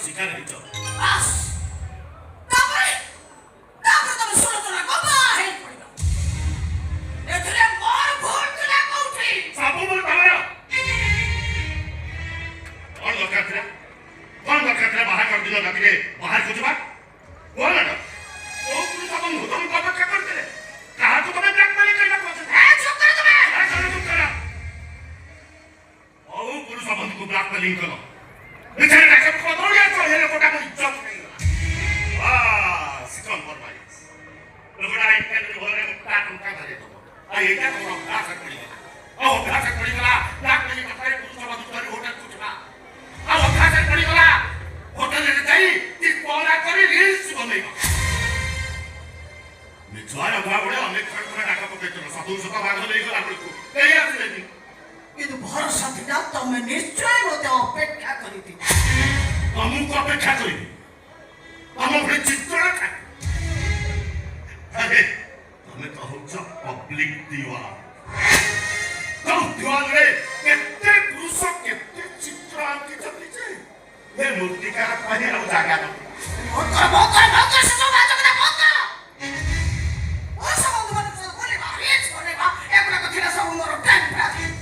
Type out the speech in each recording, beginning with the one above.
शिकार हो बस तापरे तापरे तमे सुनो तो ना बाबा है पड़िबा एथरे मोर भूल तुला कोठी सब बोल तमरा कौन दरकार थे बाहर कर दिलो रात के बाहर खोजबा बोल ना ओ पुलिस अपन हुतम को पक्का कर दे कहा तो तुम्हें ब्लैकमेल करना कोशिश है चुप कर तुम्हें है चुप करा ओ पुलिस अपन को ब्लैकमेलिंग करो बेचारे ना सब को दौड़ गया तो ये लोग का इज्जत नहीं बस कॉम्प्रोमाइज लोगड़ा इनके होरे मुक्ता टुका करे तो आ ये क्या करो भाषा पड़ी ओ भाषा पड़ी गला ब्लैकमेलिंग करे पुलिस सब दूसरी होटल कुछ ना आ भाषा पड़ी गला होटल ले जाई कि कोला करी रील्स बनेगा निचाय भागड़े अनेक खड़खड़ा डाका पकेतो साधु सका भाग ले गला आपको नहीं आसलेनी কিন্তু ভরসা দিনা তুমি নিশ্চয় মতে অপেক্ষা করিতে আমুক অপেক্ষা করি আমার ভরে চিত্র রাখা আরে তুমি তো হচ্ছ পাবলিক দিওয়ান তো দিওয়ানে কেতে পুরুষ কেতে চিত্র আঁকিছ দিছে এ মূর্তিকার পানি আর জায়গা না মত সব বাজে কথা মত ও সব বন্ধু বলে বাড়ি চলে বা এগুলা কথা সব মোর টাইম প্রায়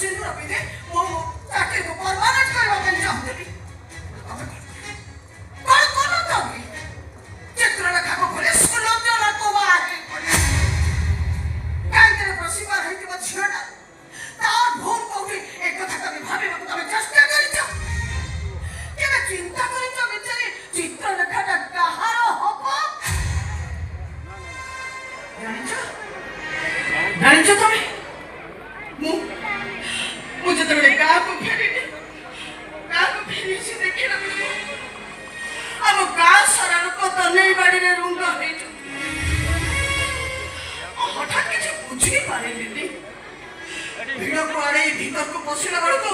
सिंदूर पीते मो चाकरी को परमानेंट करवा के चाहते थी कौन कौन तो भी चित्र रेखा को भले सुनो तो ना को बाहर बैंक रे प्रसिद्ध है कि मत छिड़ा तार भूल को भी एक कथा कभी भाबे मत तमे चेष्टा करी छ केबे चिंता करी छ बेचारी चित्र रेखा का कहार हबो जानि छ तमे मुझे तो मेरे गाँव को फेरी से देखे ना मुझे अब गाँव सराल को तो नहीं बड़ी ने रूंगा है जो हठात किसी पूछ नहीं पारे लेते भीड़ को आड़े भीतर को पसीना बड़ो तो